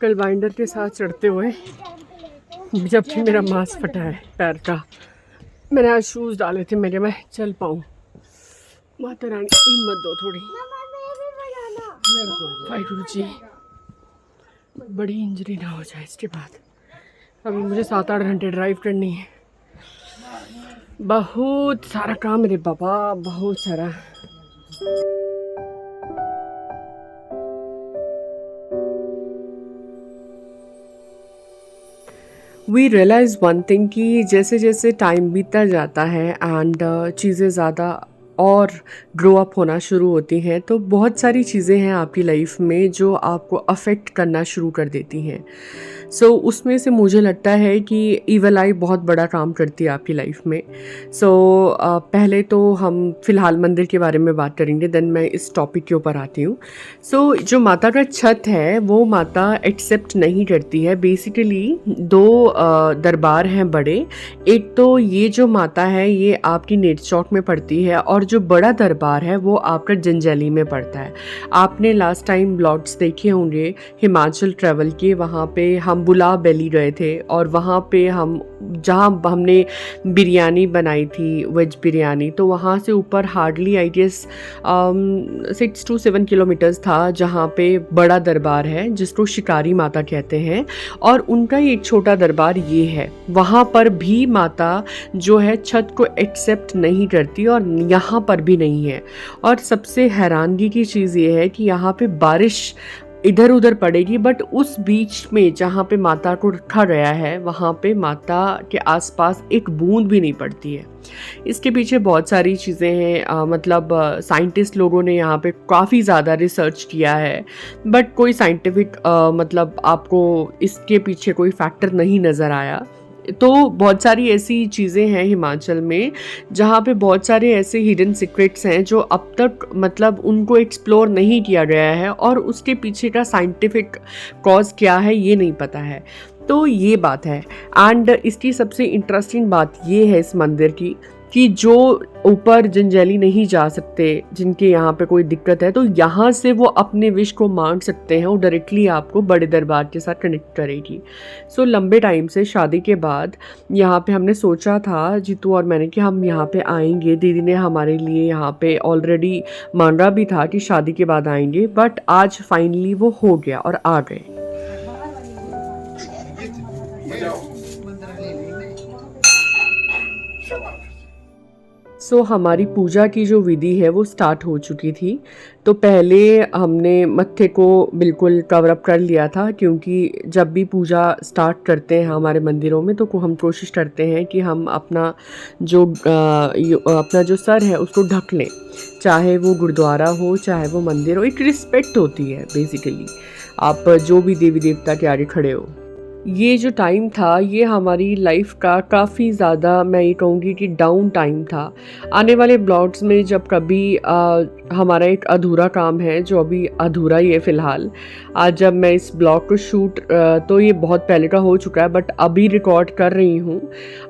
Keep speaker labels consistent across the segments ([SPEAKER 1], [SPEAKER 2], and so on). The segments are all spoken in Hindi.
[SPEAKER 1] एंकल बाइंडर के साथ चढ़ते हुए, जबकि मेरा मांस फटा है पैर का। मैंने आज शूज़ डाले थे मेरे, मैं चल पाऊँ। माता रानी हिम्मत दो थोड़ी। वाहिगुरु जी, बड़ी इंजरी ना हो जाए इसके बाद। अभी मुझे 7-8 घंटे ड्राइव करनी है। बहुत सारा काम रे बाबा, बहुत सारा। वी रियलाइज़ वन थिंग कि जैसे जैसे टाइम बीतता जाता है एंड चीज़ें ज़्यादा और ग्रो अप होना शुरू होती हैं, तो बहुत सारी चीज़ें हैं आपकी लाइफ में जो आपको अफेक्ट करना शुरू कर देती हैं। उसमें से मुझे लगता है कि ईवल आई बहुत बड़ा काम करती है आपकी लाइफ में। पहले तो हम फ़िलहाल मंदिर के बारे में बात करेंगे, देन मैं इस टॉपिक के ऊपर आती हूँ। जो माता का छत है वो माता एक्सेप्ट नहीं करती है। बेसिकली दो दरबार हैं बड़े। एक तो ये जो माता है ये आपकी नेट चौक में पड़ती है, और जो बड़ा दरबार है वो आपका जंजैली में पड़ता है। आपने लास्ट टाइम ब्लॉग्स देखे होंगे हिमाचल ट्रैवल के, वहाँ पे हम बुला वैली गए थे और वहाँ पे जहाँ हमने बिरयानी बनाई थी, वेज बिरयानी, तो वहाँ से ऊपर hardly I guess 6 to 7 kilometres था, जहाँ पे बड़ा दरबार है जिसको शिकारी माता कहते हैं, और उनका ही एक छोटा दरबार ये है। वहाँ पर भी माता जो है छत को एक्सेप्ट नहीं करती, और यहाँ पर भी नहीं है। और सबसे हैरानगी की चीज़ ये है कि यहाँ पे बारिश इधर उधर पड़ेगी, बट उस बीच में जहाँ पे माता को रखा गया है वहाँ पे माता के आसपास एक बूंद भी नहीं पड़ती है। इसके पीछे बहुत सारी चीज़ें हैं। मतलब साइंटिस्ट लोगों ने यहाँ पे काफ़ी ज़्यादा रिसर्च किया है, बट कोई साइंटिफिक मतलब आपको इसके पीछे कोई फैक्टर नहीं नज़र आया। तो बहुत सारी ऐसी चीज़ें हैं हिमाचल में जहाँ पे बहुत सारे ऐसे हिडन सीक्रेट्स हैं जो अब तक मतलब उनको एक्सप्लोर नहीं किया गया है, और उसके पीछे का साइंटिफिक कॉज क्या है ये नहीं पता है। तो ये बात है। एंड इसकी सबसे इंटरेस्टिंग बात ये है इस मंदिर की कि जो ऊपर जंजैली नहीं जा सकते, जिनके यहाँ पे कोई दिक्कत है, तो यहाँ से वो अपने विश को मांग सकते हैं और डायरेक्टली आपको बड़े दरबार के साथ कनेक्ट करेगी। लंबे टाइम से शादी के बाद यहाँ पे हमने सोचा था, जीतू और मैंने, कि हम यहाँ पे आएंगे। दीदी ने हमारे लिए यहाँ पे ऑलरेडी मांगा भी था कि शादी के बाद आएंगे, बट आज फाइनली वो हो गया और आ गए। हमारी पूजा की जो विधि है वो स्टार्ट हो चुकी थी। तो पहले हमने मत्थे को बिल्कुल कवर अप कर लिया था, क्योंकि जब भी पूजा स्टार्ट करते हैं हमारे मंदिरों में तो हम कोशिश करते हैं कि हम अपना जो सर है उसको ढक लें, चाहे वो गुरुद्वारा हो चाहे वो मंदिर हो। एक रिस्पेक्ट होती है बेसिकली, आप जो भी देवी देवता के आगे खड़े हो। ये जो टाइम था ये हमारी लाइफ का काफ़ी ज़्यादा, मैं ये कहूँगी कि डाउन टाइम था। आने वाले ब्लॉग्स में जब कभी हमारा एक अधूरा काम है जो अभी अधूरा ही है फ़िलहाल। आज जब मैं इस ब्लॉग को शूट तो ये बहुत पहले का हो चुका है, बट अभी रिकॉर्ड कर रही हूँ।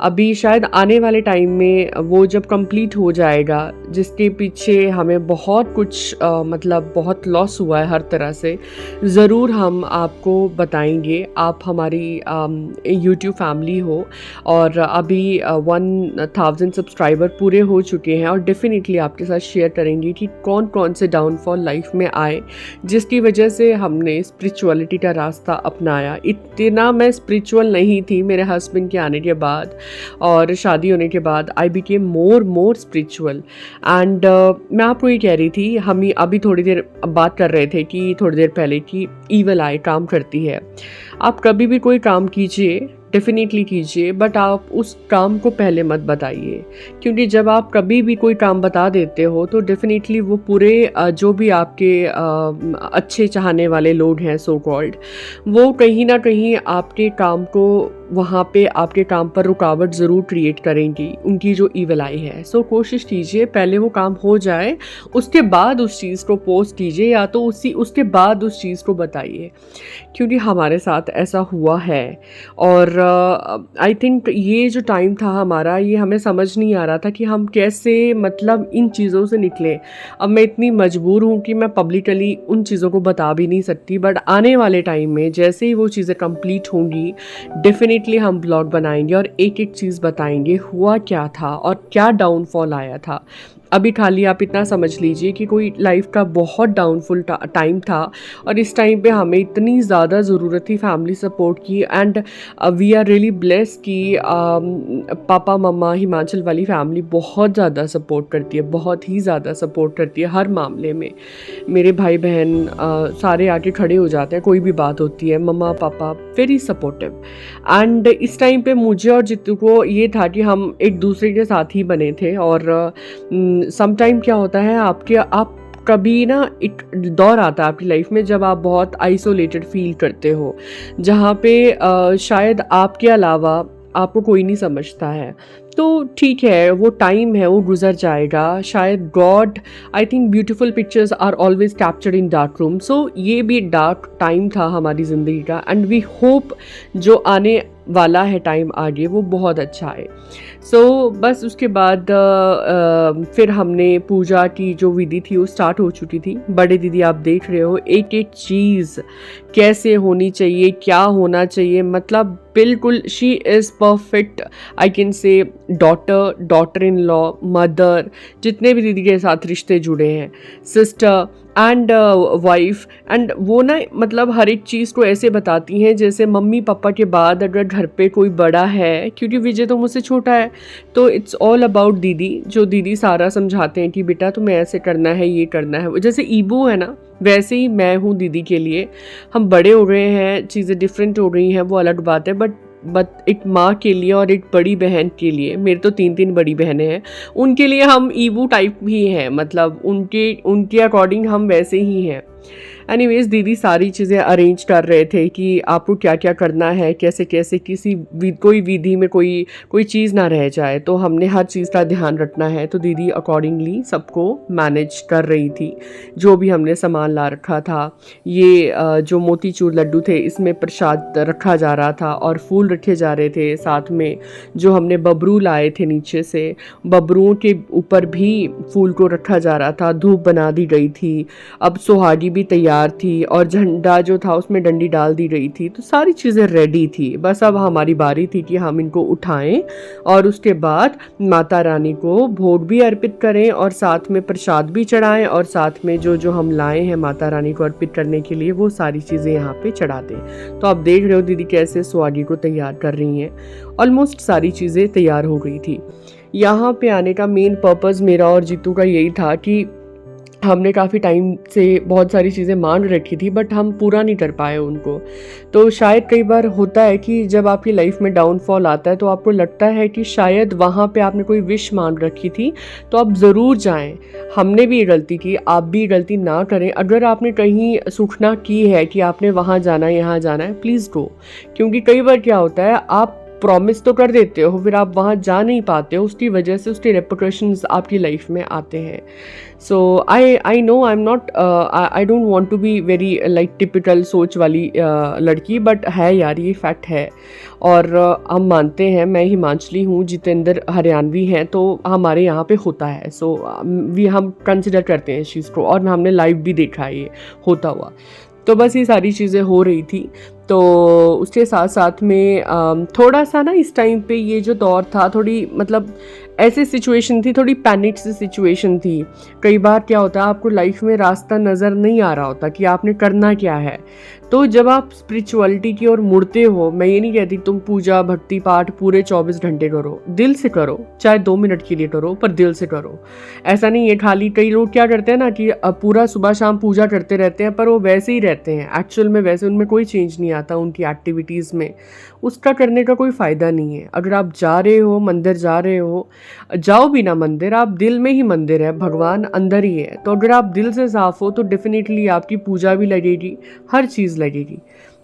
[SPEAKER 1] अभी शायद आने वाले टाइम में वो जब कंप्लीट हो जाएगा, जिसके पीछे हमें बहुत कुछ मतलब बहुत लॉस हुआ है हर तरह से, ज़रूर हम आपको बताएंगे। आप हमारी यूट्यूब फैमिली हो और अभी 1000 सब्सक्राइबर पूरे हो चुके हैं, और डेफिनेटली आपके साथ शेयर करेंगे कि कौन कौन से डाउनफॉल लाइफ में आए जिसकी वजह से हमने स्पिरिचुअलिटी का रास्ता अपनाया। इतना मैं स्पिरिचुअल नहीं थी, मेरे हस्बैंड के आने के बाद और शादी होने के बाद I became more spiritual. And मैं आपको ये कह रही थी, हम अभी थोड़ी देर बात कर रहे थे कि थोड़ी देर पहले कि ईवल आई काम करती है। आप कभी भी कोई काम कीजिए, डेफिनेटली कीजिए, बट आप उस काम को पहले मत बताइए, क्योंकि जब आप कभी भी कोई काम बता देते हो तो डेफिनेटली वो पूरे जो भी आपके अच्छे चाहने वाले लोग हैं सो कॉल्ड, वो कहीं ना कहीं आपके काम को वहाँ पे आपके काम पर रुकावट ज़रूर क्रिएट करेंगी उनकी जो ईविल आई है। सो कोशिश कीजिए पहले वो काम हो जाए, उसके बाद उस चीज़ को पोस्ट कीजिए या तो उसके बाद उस चीज़ को बताइए, क्योंकि हमारे साथ ऐसा हुआ है। और आई थिंक ये जो टाइम था हमारा, ये हमें समझ नहीं आ रहा था कि हम कैसे मतलब इन चीज़ों से निकलें। अब मैं इतनी मजबूर हूँ कि मैं पब्लिकली उन चीज़ों को बता भी नहीं सकती, बट आने वाले टाइम में जैसे ही वो चीज़ें कंप्लीट होंगी डेफिनेटली हम ब्लॉग बनाएंगे और एक एक चीज़ बताएंगे हुआ क्या था और क्या डाउनफॉल आया था। अभी खाली आप इतना समझ लीजिए कि कोई लाइफ का बहुत डाउनफुल टाइम था और इस टाइम पे हमें इतनी ज़्यादा ज़रूरत थी फैमिली सपोर्ट की। And we are really bless कि पापा मम्मा हिमाचल वाली फैमिली बहुत ज़्यादा सपोर्ट करती है, बहुत ही ज़्यादा सपोर्ट करती है हर मामले में। मेरे भाई बहन सारे आके खड़े हो जाते हैं, कोई भी बात होती है, मम्मा पापा वेरी सपोर्टिव। एंड इस टाइम पे मुझे और जितू को ये था कि हम एक दूसरे के साथ ही बने थे। और सम टाइम क्या होता है आप कभी ना एक दौर आता है आपकी लाइफ में जब आप बहुत आइसोलेटेड फील करते हो, जहाँ पे शायद आपके अलावा आपको कोई नहीं समझता है। तो ठीक है, वो टाइम है, वो गुजर जाएगा। शायद God, I think beautiful pictures are always captured in dark room. So ये भी एक डार्क टाइम था हमारी ज़िंदगी का एंड वी होप जो आने वाला है टाइम आगे वो बहुत अच्छा है। सो बस उसके बाद फिर हमने पूजा की जो विधि थी वो स्टार्ट हो चुकी थी। बड़े दीदी आप देख रहे हो एक एक चीज़ कैसे होनी चाहिए, क्या होना चाहिए, मतलब बिल्कुल she is perfect. I can say daughter in law, mother, जितने भी दीदी के साथ रिश्ते जुड़े हैं, सिस्टर एंड वाइफ। एंड वो ना मतलब हर एक चीज़ को ऐसे बताती हैं जैसे मम्मी पापा के बाद अगर घर पे कोई बड़ा है, क्योंकि विजय तो मुझसे छोटा है, तो इट्स ऑल अबाउट दीदी। जो दीदी सारा समझाते हैं कि बेटा तुम्हें ऐसे करना है, ये करना है। जैसे ईबू है ना, वैसे ही मैं हूँ दीदी के लिए। हम बड़े हो गए हैं, चीज़ें डिफरेंट हो रही हैं, वो अलग बात है, बट एक माँ के लिए और एक बड़ी बहन के लिए, मेरे तो 3 बड़ी बहनें हैं, उनके लिए हम ईबू टाइप ही हैं, मतलब उनके अकॉर्डिंग हम वैसे ही हैं। एनीवेज दीदी सारी चीज़ें अरेंज कर रहे थे कि आपको क्या क्या करना है, कैसे कैसे कोई विधि में कोई चीज़ ना रह जाए, तो हमने हर चीज़ का ध्यान रखना है। तो दीदी अकॉर्डिंगली सबको मैनेज कर रही थी। जो भी हमने सामान ला रखा था, ये जो मोतीचूर लड्डू थे इसमें प्रसाद रखा जा रहा था और फूल रखे जा रहे थे। साथ में जो हमने बबरू लाए थे नीचे से, बबरुओं के ऊपर भी फूल को रखा जा रहा था, धूप बना दी गई थी। अब सुहागी भी तैयार थी और झंडा जो था उसमें डंडी डाल दी गई थी। तो सारी चीज़ें रेडी थी, बस अब हमारी बारी थी कि हम इनको उठाएं और उसके बाद माता रानी को भोग भी अर्पित करें और साथ में प्रसाद भी चढ़ाएं और साथ में जो जो हम लाए हैं माता रानी को अर्पित करने के लिए वो सारी चीज़ें यहाँ पे चढ़ा दें। तो आप देख रहे हो दीदी कैसे सुहागी को तैयार कर रही हैं। ऑलमोस्ट सारी चीज़ें तैयार हो गई थी। यहाँ पे आने का मेन पर्पज़ मेरा और जीतू का यही था कि हमने काफ़ी टाइम से बहुत सारी चीज़ें मांग रखी थी बट हम पूरा नहीं कर पाए उनको। तो शायद कई बार होता है कि जब आपकी लाइफ में डाउनफॉल आता है तो आपको लगता है कि शायद वहाँ पे आपने कोई विश मांग रखी थी, तो आप ज़रूर जाएं। हमने भी ये गलती की, आप भी ये गलती ना करें। अगर आपने कहीं सूचना की है कि आपने वहाँ जाना है, यहाँ जाना है, प्लीज़ गो। क्योंकि कई बार क्या होता है, आप प्रॉमिस तो कर देते हो, फिर आप वहाँ जा नहीं पाते हो, उसकी वजह से उसके रिपरकशंस आपकी लाइफ में आते हैं। So I know I am not, I don't want to be very like typical सोच वाली लड़की, बट है यार, ये फैक्ट है। और हम मानते हैं, मैं हिमाचली हूँ, जितेंद्र हरियाणवी हैं, तो हमारे यहाँ पे होता है। सो हम कंसिडर करते हैं इस चीज़ को और हमने लाइव भी देखा है ये होता हुआ। तो बस ये सारी चीज़ें हो रही थी। तो उसके साथ साथ में थोड़ा सा ना इस टाइम पे ये जो दौर था, थोड़ी मतलब ऐसी सिचुएशन थी, थोड़ी पैनिक सी सिचुएशन थी। कई बार क्या होता है, आपको लाइफ में रास्ता नज़र नहीं आ रहा होता कि आपने करना क्या है। तो जब आप स्पिरिचुअलिटी की ओर मुड़ते हो, मैं ये नहीं कहती तुम पूजा भक्ति पाठ पूरे 24 घंटे करो, दिल से करो, चाहे 2 मिनट के लिए करो, पर दिल से करो। ऐसा नहीं है खाली, कई लोग क्या करते हैं ना कि पूरा सुबह शाम पूजा करते रहते हैं, पर वो वैसे ही रहते हैं, एक्चुअल में वैसे उनमें कोई चेंज नहीं आता उनकी एक्टिविटीज़ में। उसका करने का कोई फ़ायदा नहीं है। अगर आप जा रहे हो, मंदिर जा रहे हो, जाओ भी ना मंदिर, आप दिल में ही मंदिर है, भगवान अंदर ही है। तो अगर आप दिल से साफ हो तो डेफिनेटली आपकी पूजा भी लगेगी, हर चीज़ लगेगी।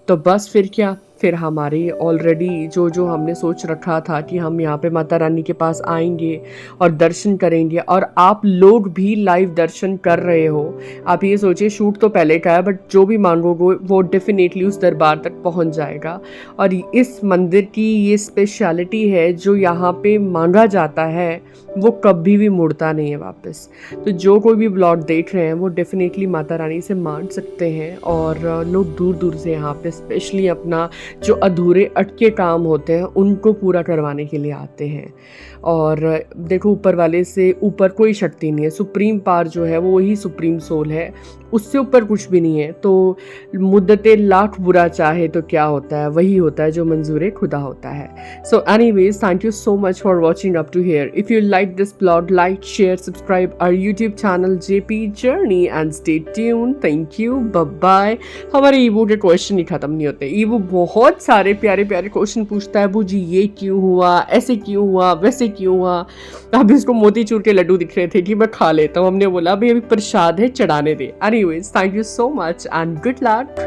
[SPEAKER 1] तो बस फिर क्या, फिर हमारे ऑलरेडी जो जो हमने सोच रखा था कि हम यहाँ पे माता रानी के पास आएंगे और दर्शन करेंगे, और आप लोग भी लाइव दर्शन कर रहे हो। आप ये सोचिए, शूट तो पहले का है बट जो भी मांगोगे वो डेफिनेटली उस दरबार तक पहुँच जाएगा। और इस मंदिर की ये स्पेशलिटी है, जो यहाँ पे मांगा जाता है वो कभी भी मुड़ता नहीं है वापस। तो जो कोई भी ब्लॉग देख रहे हैं वो डेफिनेटली माता रानी से मांग सकते हैं, और लोग दूर दूर से यहाँ पे स्पेशली अपना जो अधूरे अटके काम होते हैं उनको पूरा करवाने के लिए आते हैं। और देखो, ऊपर वाले से ऊपर कोई शक्ति नहीं है। सुप्रीम पावर जो है वो वही सुप्रीम सोल है, उससे ऊपर कुछ भी नहीं है। तो मुद्दते लाख बुरा चाहे तो क्या होता है, वही होता है जो मंजूर खुदा होता है। So anyways, thank you so much for watching up to here. If you like this blog, like, share, subscribe our YouTube channel JP Journey and stay tuned. Thank you. Bye bye. हमारे ईबू के क्वेश्चन ही खत्म नहीं होते। ईबू बहुत सारे प्यारे प्यारे क्वेश्चन पूछता है, बूजी ये क्यों हुआ, ऐसे क्यों हुआ, वैसे क्यों हुआ। अभी इसको मोतीचूर के लड्डू दिख रहे थे कि मैं खा लेता हूँ। हमने बोला भाई अभी प्रसाद है, चढ़ाने दे। Anyways, thank you so much and good luck.